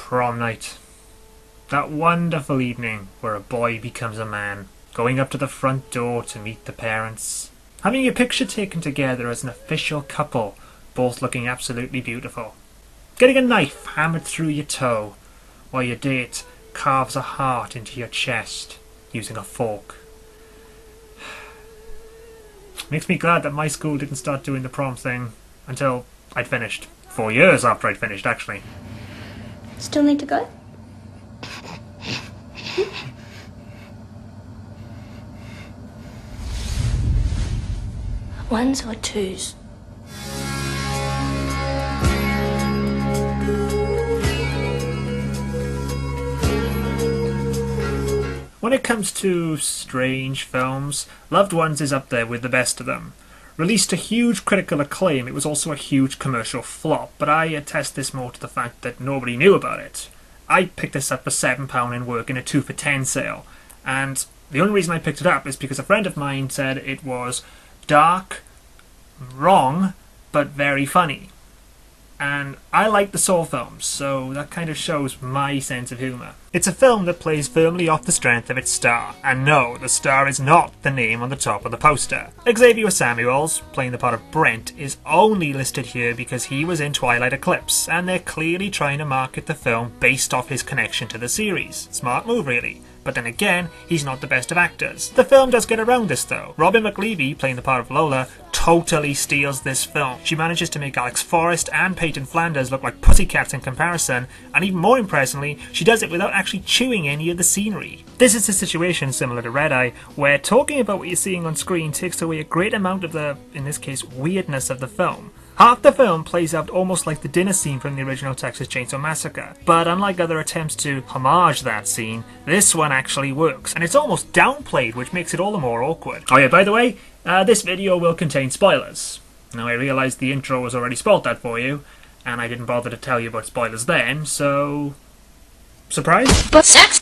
prom night. That wonderful evening where a boy becomes a man, going up to the front door to meet the parents, having your picture taken together as an official couple, both looking absolutely beautiful, getting a knife hammered through your toe while your date carves a heart into your chest using a fork. Makes me glad that my school didn't start doing the prom thing until I'd finished. 4 years after I'd finished, actually. Still need to go? Ones or twos? When it comes to strange films, Loved Ones is up there with the best of them. Released to huge critical acclaim, it was also a huge commercial flop, but I attest this more to the fact that nobody knew about it. I picked this up for £7 in work in a 2 for 10 sale, and the only reason I picked it up is because a friend of mine said it was dark, wrong, but very funny. And I like the Saw films, so that kind of shows my sense of humour. It's a film that plays firmly off the strength of its star, and no, the star is not the name on the top of the poster. Xavier Samuels, playing the part of Brent, is only listed here because he was in Twilight Eclipse, and they're clearly trying to market the film based off his connection to the series. Smart move, really. But then again, he's not the best of actors. The film does get around this though. Robin McLeavy, playing the part of Lola, totally steals this film. She manages to make Alex Forrest and Peyton Flanders look like pussycats in comparison, and even more impressively, she does it without actually chewing any of the scenery. This is a situation similar to Red Eye, where talking about what you're seeing on screen takes away a great amount of the, in this case, weirdness of the film. Half the film plays out almost like the dinner scene from the original Texas Chainsaw Massacre, but unlike other attempts to homage that scene, this one actually works, and it's almost downplayed, which makes it all the more awkward. Oh yeah, by the way, this video will contain spoilers. Now I realise the intro has already spoiled that for you, and I didn't bother to tell you about spoilers then, so... surprise? But sex?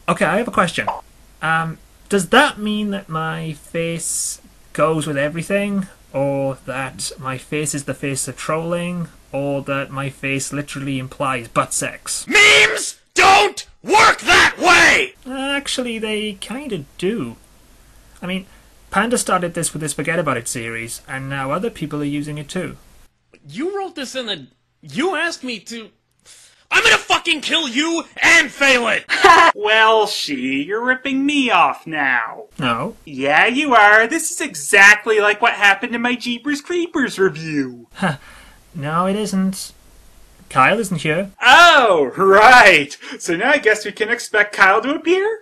Okay, I have a question. Does that mean that my face goes with everything? Or that my face is the face of trolling? Or that my face literally implies butt sex? Memes don't work that way! Actually, they kinda do. I mean, Panda started this with his Forget About It series, and now other people are using it too. You wrote this in a... You asked me to... I'm gonna fucking kill you and fail it! Welshy, you're ripping me off now. No. Yeah, you are. This is exactly like what happened in my Jeepers Creepers review. No, it isn't. Kyle isn't here. Oh, right. So now I guess we can expect Kyle to appear?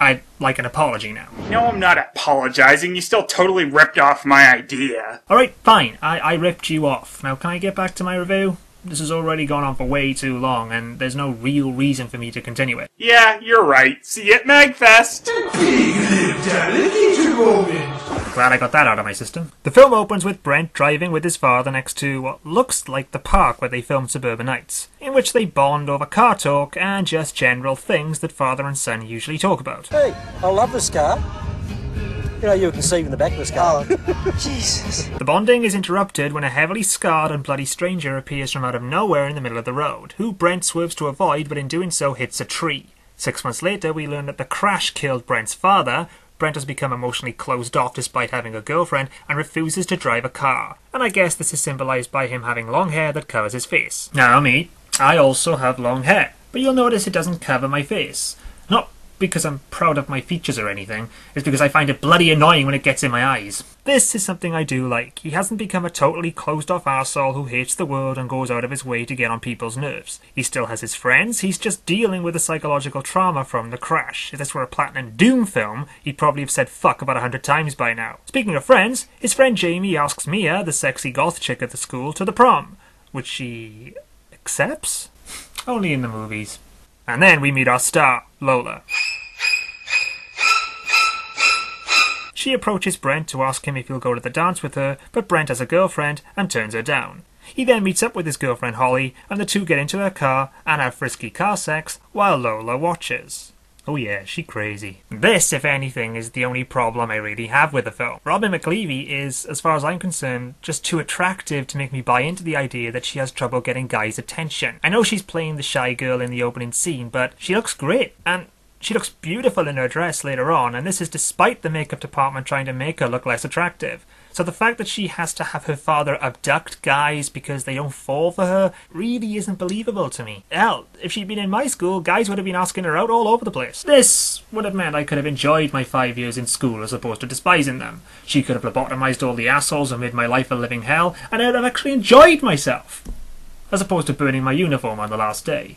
I'd like an apology now. No, I'm not apologizing. You still totally ripped off my idea. Alright, fine. I ripped you off. Now can I get back to my review? This has already gone on for way too long, and there's no real reason for me to continue it. Yeah, you're right. See you at MagFest! Glad I got that out of my system. The film opens with Brent driving with his father next to what looks like the park where they filmed Suburban Nights, in which they bond over car talk and just general things that father and son usually talk about. Hey, I love this car. You know, you can see in the back of this car. Jesus. The bonding is interrupted when a heavily scarred and bloody stranger appears from out of nowhere in the middle of the road, who Brent swerves to avoid, but in doing so hits a tree. 6 months later, we learn that the crash killed Brent's father. Brent has become emotionally closed off despite having a girlfriend and refuses to drive a car. And I guess this is symbolised by him having long hair that covers his face. Now me, I also have long hair, but you'll notice it doesn't cover my face. Not because I'm proud of my features or anything, it's because I find it bloody annoying when it gets in my eyes. This is something I do like. He hasn't become a totally closed off arsehole who hates the world and goes out of his way to get on people's nerves. He still has his friends, he's just dealing with the psychological trauma from the crash. If this were a Platinum Doom film, he'd probably have said fuck about 100 times by now. Speaking of friends, his friend Jamie asks Mia, the sexy goth chick at the school, to the prom, which she accepts? Only in the movies. And then we meet our star, Lola. She approaches Brent to ask him if he'll go to the dance with her, but Brent has a girlfriend and turns her down. He then meets up with his girlfriend Holly, and the two get into her car and have frisky car sex while Lola watches. Oh yeah, she crazy. This, if anything, is the only problem I really have with the film. Robin McLeavy is, as far as I'm concerned, just too attractive to make me buy into the idea that she has trouble getting guys' attention. I know she's playing the shy girl in the opening scene, but she looks great, and she looks beautiful in her dress later on, and this is despite the makeup department trying to make her look less attractive. So the fact that she has to have her father abduct guys because they don't fall for her really isn't believable to me. Hell, if she'd been in my school, guys would have been asking her out all over the place. This would have meant I could have enjoyed my 5 years in school as opposed to despising them. She could have lobotomized all the assholes and made my life a living hell, and I'd have actually enjoyed myself, as opposed to burning my uniform on the last day.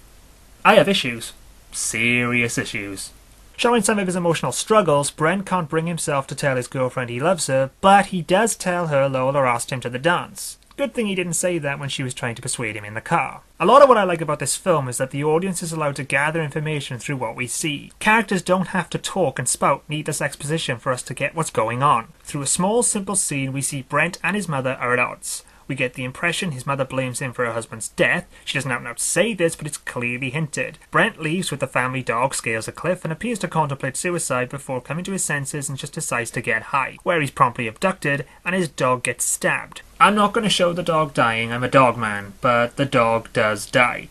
I have issues. Serious issues. Showing some of his emotional struggles, Brent can't bring himself to tell his girlfriend he loves her, but he does tell her Lola asked him to the dance. Good thing he didn't say that when she was trying to persuade him in the car. A lot of what I like about this film is that the audience is allowed to gather information through what we see. Characters don't have to talk and spout needless exposition for us to get what's going on. Through a small, simple scene, we see Brent and his mother are at odds. We get the impression his mother blames him for her husband's death. She doesn't out and out say this, but it's clearly hinted. Brent leaves with the family dog, scales a cliff, and appears to contemplate suicide before coming to his senses and just decides to get high, where he's promptly abducted and his dog gets stabbed. I'm not going to show the dog dying, I'm a dog man, but the dog does die.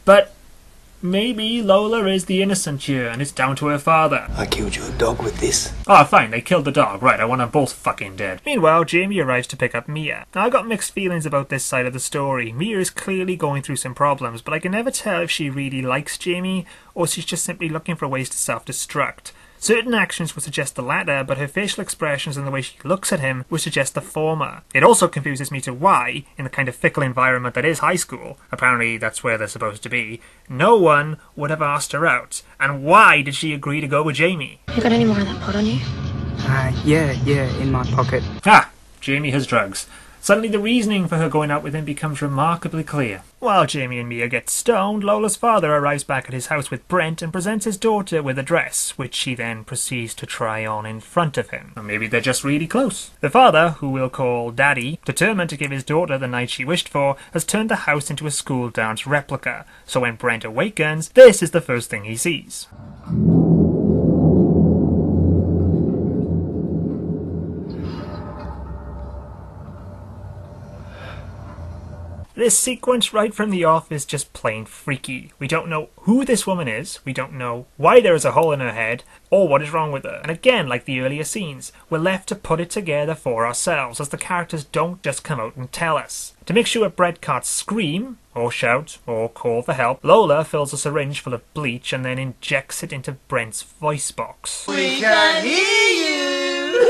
But maybe Lola is the innocent here, and it's down to her father. I killed your dog with this. Oh, fine, they killed the dog. Right, I want them both fucking dead. Meanwhile, Jamie arrives to pick up Mia. Now, I got mixed feelings about this side of the story. Mia is clearly going through some problems, but I can never tell if she really likes Jamie, or she's just simply looking for ways to self-destruct. Certain actions would suggest the latter, but her facial expressions and the way she looks at him would suggest the former. It also confuses me to why, in the kind of fickle environment that is high school, apparently that's where they're supposed to be, no one would have asked her out. And why did she agree to go with Jamie? You got any more of that pot on you? Yeah, in my pocket. Ah, Jamie has drugs. Suddenly the reasoning for her going out with him becomes remarkably clear. While Jamie and Mia get stoned, Lola's father arrives back at his house with Brent and presents his daughter with a dress, which she then proceeds to try on in front of him. Or maybe they're just really close. The father, who we'll call Daddy, determined to give his daughter the night she wished for, has turned the house into a school dance replica. So when Brent awakens, this is the first thing he sees. This sequence right from the off is just plain freaky. We don't know who this woman is, we don't know why there is a hole in her head, or what is wrong with her. And again, like the earlier scenes, we're left to put it together for ourselves, as the characters don't just come out and tell us. To make sure Brett can't scream, or shout, or call for help, Lola fills a syringe full of bleach and then injects it into Brent's voice box. We can hear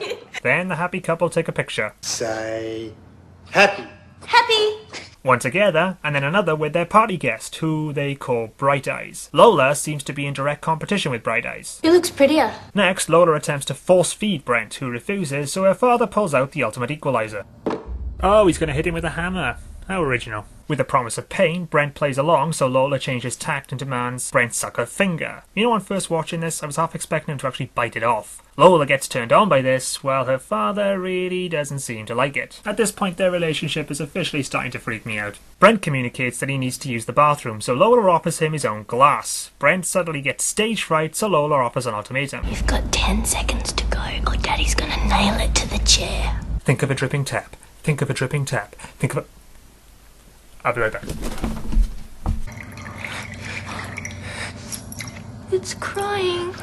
you! Then the happy couple take a picture. Say happy. Happy! One together, and then another with their party guest, who they call Bright Eyes. Lola seems to be in direct competition with Bright Eyes. Who looks prettier? Next, Lola attempts to force-feed Brent, who refuses, so her father pulls out the ultimate equalizer. Oh, he's going to hit him with a hammer. How original. With the promise of pain, Brent plays along, so Lola changes tact and demands Brent suck her finger. You know, on first watching this, I was half expecting him to actually bite it off. Lola gets turned on by this, while her father really doesn't seem to like it. At this point, their relationship is officially starting to freak me out. Brent communicates that he needs to use the bathroom, so Lola offers him his own glass. Brent suddenly gets stage fright, so Lola offers an ultimatum. You've got 10 seconds to go, or Daddy's gonna nail it to the chair. Think of a dripping tap. Think of a dripping tap. Think of a... I'll be right back. It's crying.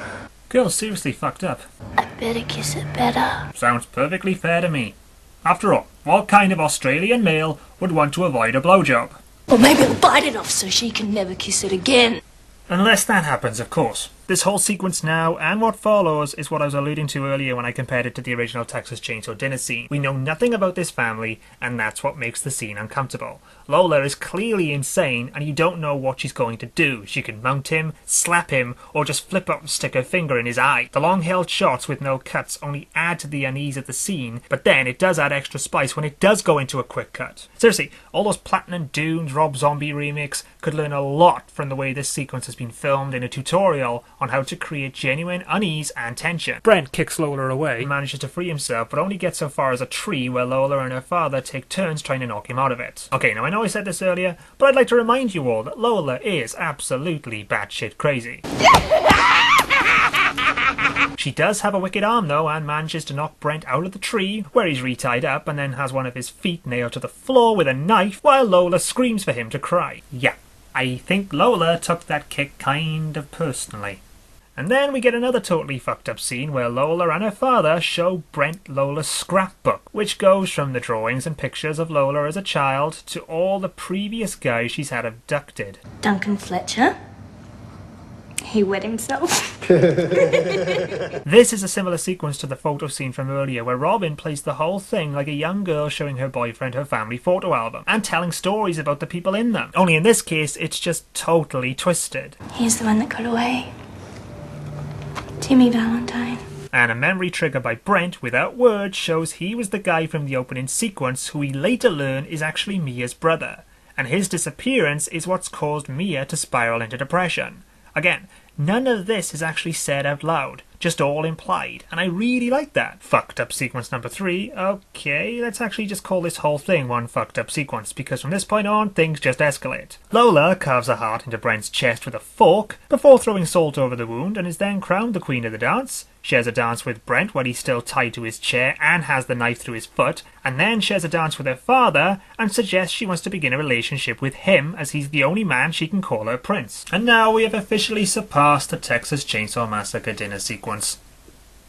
Girl's seriously fucked up. I better kiss it better. Sounds perfectly fair to me. After all, what kind of Australian male would want to avoid a blowjob? Or maybe I'll bite it off so she can never kiss it again. Unless that happens, of course. This whole sequence now, and what follows, is what I was alluding to earlier when I compared it to the original Texas Chainsaw Dinner scene. We know nothing about this family, and that's what makes the scene uncomfortable. Lola is clearly insane, and you don't know what she's going to do. She can mount him, slap him, or just flip up and stick her finger in his eye. The long-held shots with no cuts only add to the unease of the scene, but then it does add extra spice when it does go into a quick cut. Seriously, all those Platinum Dunes Rob Zombie remakes could learn a lot from the way this sequence has been filmed in a tutorial on how to create genuine unease and tension. Brent kicks Lola away, manages to free himself, but only gets so far as a tree where Lola and her father take turns trying to knock him out of it. Okay, now I know I said this earlier, but I'd like to remind you all that Lola is absolutely batshit crazy. She does have a wicked arm though, and manages to knock Brent out of the tree, where he's re-tied up, and then has one of his feet nailed to the floor with a knife, while Lola screams for him to cry. Yeah, I think Lola took that kick kind of personally. And then we get another totally fucked up scene where Lola and her father show Brent Lola's scrapbook, which goes from the drawings and pictures of Lola as a child to all the previous guys she's had abducted. Duncan Fletcher. He wet himself. This is a similar sequence to the photo scene from earlier where Robin plays the whole thing like a young girl showing her boyfriend her family photo album and telling stories about the people in them. Only in this case it's just totally twisted. He's the one that got away. Timmy Valentine. And a memory trigger by Brent without words shows he was the guy from the opening sequence who we later learn is actually Mia's brother, and his disappearance is what's caused Mia to spiral into depression. Again, none of this is actually said out loud, just all implied, and I really like that. Fucked up sequence number 3. Okay, let's actually just call this whole thing one fucked up sequence, because from this point on, things just escalate. Lola carves a heart into Brent's chest with a fork, before throwing salt over the wound, and is then crowned the queen of the dance. Shares a dance with Brent while he's still tied to his chair and has the knife through his foot, and then shares a dance with her father and suggests she wants to begin a relationship with him as he's the only man she can call her prince. And now we have officially surpassed the Texas Chainsaw Massacre dinner sequence.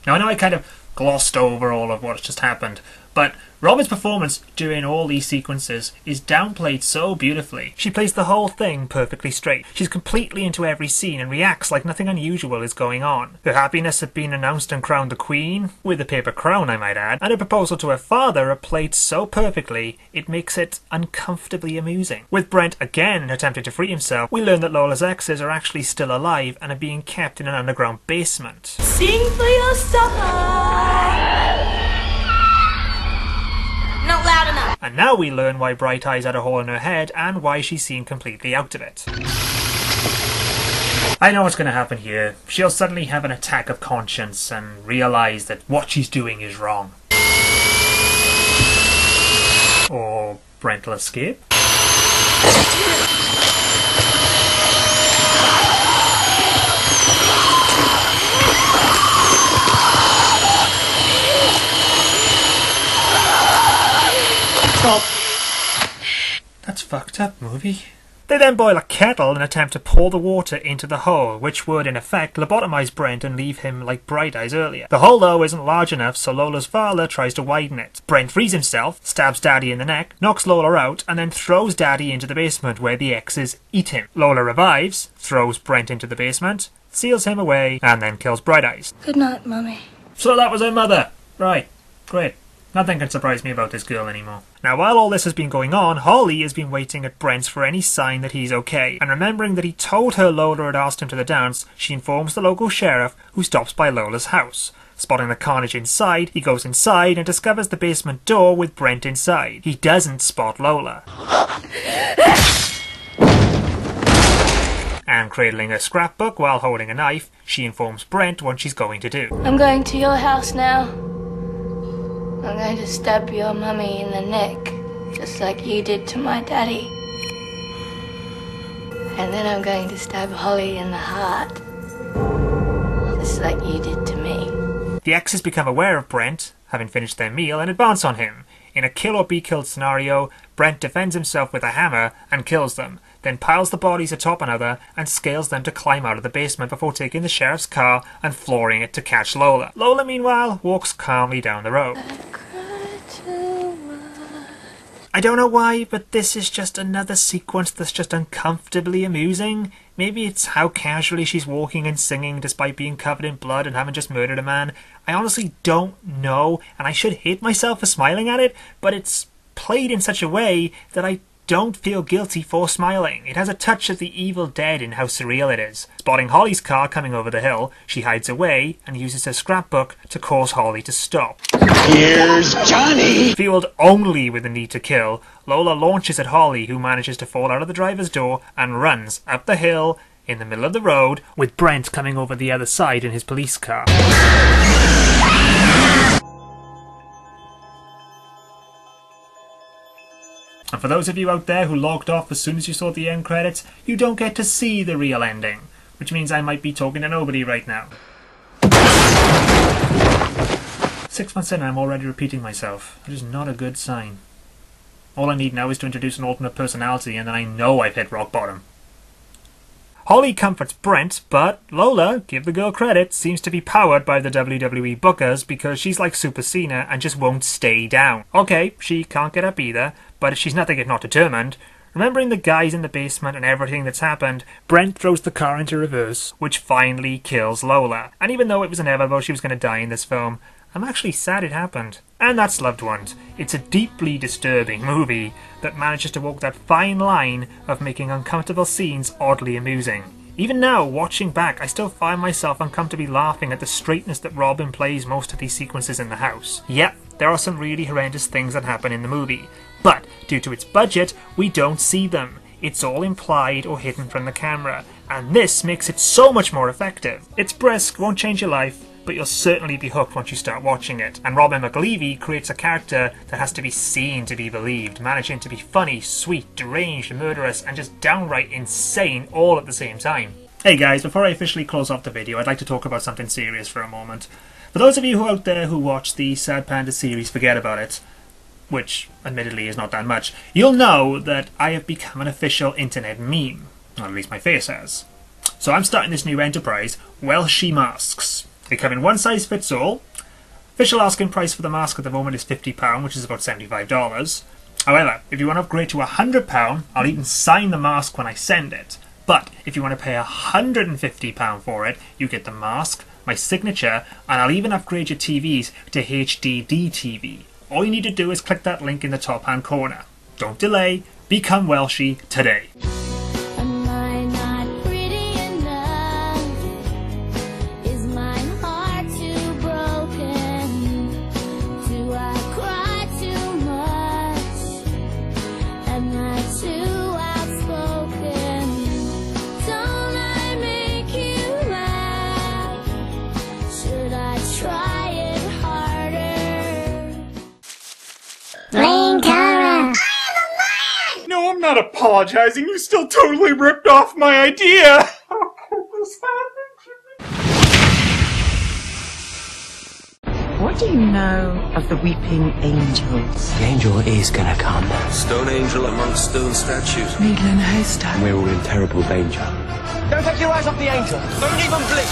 Now I know I kind of glossed over all of what's just happened, but Robin's performance during all these sequences is downplayed so beautifully. She plays the whole thing perfectly straight. She's completely into every scene and reacts like nothing unusual is going on. Her happiness at being announced and crowned the queen, with a paper crown I might add, and her proposal to her father are played so perfectly it makes it uncomfortably amusing. With Brent again attempting to free himself, we learn that Lola's exes are actually still alive and are being kept in an underground basement. Sing for your summer. Not loud enough. And now we learn why Bright Eyes had a hole in her head and why she seemed completely out of it. I know what's going to happen here. She'll suddenly have an attack of conscience and realise that what she's doing is wrong. Or Brent will escape. Stop. That's fucked up, movie. They then boil a kettle and attempt to pour the water into the hole, which would in effect lobotomise Brent and leave him like Bright Eyes earlier. The hole though isn't large enough, so Lola's father tries to widen it. Brent frees himself, stabs Daddy in the neck, knocks Lola out, and then throws Daddy into the basement where the exes eat him. Lola revives, throws Brent into the basement, seals him away, and then kills Bright Eyes. Good night, Mummy. So that was her mother. Right, great. Nothing can surprise me about this girl anymore. Now while all this has been going on, Holly has been waiting at Brent's for any sign that he's okay, and remembering that he told her Lola had asked him to the dance, she informs the local sheriff, who stops by Lola's house. Spotting the carnage inside, he goes inside and discovers the basement door with Brent inside. He doesn't spot Lola. And cradling her scrapbook while holding a knife, she informs Brent what she's going to do. I'm going to your house now. I'm going to stab your mummy in the neck, just like you did to my daddy. And then I'm going to stab Holly in the heart, just like you did to me. The exes become aware of Brent, having finished their meal, and advance on him. In a kill or be killed scenario, Brent defends himself with a hammer and kills them, then piles the bodies atop another and scales them to climb out of the basement before taking the sheriff's car and flooring it to catch Lola. Lola, meanwhile, walks calmly down the road. I don't know why, but this is just another sequence that's just uncomfortably amusing. Maybe it's how casually she's walking and singing despite being covered in blood and having just murdered a man. I honestly don't know, and I should hate myself for smiling at it, but it's played in such a way that I don't feel guilty for smiling. It has a touch of the Evil Dead in how surreal it is. Spotting Holly's car coming over the hill, she hides away and uses her scrapbook to cause Holly to stop. Here's Johnny! Fueled only with the need to kill, Lola launches at Holly, who manages to fall out of the driver's door and runs up the hill in the middle of the road, with Brent coming over the other side in his police car. And for those of you out there who logged off as soon as you saw the end credits, you don't get to see the real ending, which means I might be talking to nobody right now. 6 months in, I'm already repeating myself. It is not a good sign. All I need now is to introduce an alternate personality, and then I know I've hit rock bottom. Holly comforts Brent, but Lola, give the girl credit, seems to be powered by the WWE bookers because she's like Super Cena and just won't stay down. Okay, she can't get up either, but she's nothing if not determined. Remembering the guys in the basement and everything that's happened, Brent throws the car into reverse, which finally kills Lola. And even though it was inevitable she was going to die in this film, I'm actually sad it happened. And that's Loved Ones. It's a deeply disturbing movie that manages to walk that fine line of making uncomfortable scenes oddly amusing. Even now, watching back, I still find myself uncomfortably laughing at the straightness that Robin plays most of these sequences in the house. Yep, there are some really horrendous things that happen in the movie, but due to its budget, we don't see them. It's all implied or hidden from the camera, and this makes it so much more effective. It's brisk, won't change your life, but you'll certainly be hooked once you start watching it. And Robin McLeavy creates a character that has to be seen to be believed, managing to be funny, sweet, deranged, murderous, and just downright insane all at the same time. Hey guys, before I officially close off the video, I'd like to talk about something serious for a moment. For those of you out there who watch the Sad Panda series, forget about it, which admittedly is not that much, you'll know that I have become an official internet meme. Or at least my face has. So I'm starting this new enterprise, Welshy masks. They come in one size fits all. Official asking price for the mask at the moment is £50, which is about $75. However, if you want to upgrade to £100, I'll even sign the mask when I send it. But if you want to pay £150 for it, you get the mask, my signature, and I'll even upgrade your TVs to HDD TV. All you need to do is click that link in the top hand corner. Don't delay, become Welshy today. No, I'm not apologizing. You still totally ripped off my idea. How could this happen? What do you know of the weeping angels? The angel is gonna come. Stone angel amongst stone statues. Needle in a haystack. We're all in terrible danger. Don't take your eyes off the angel. Don't even blink.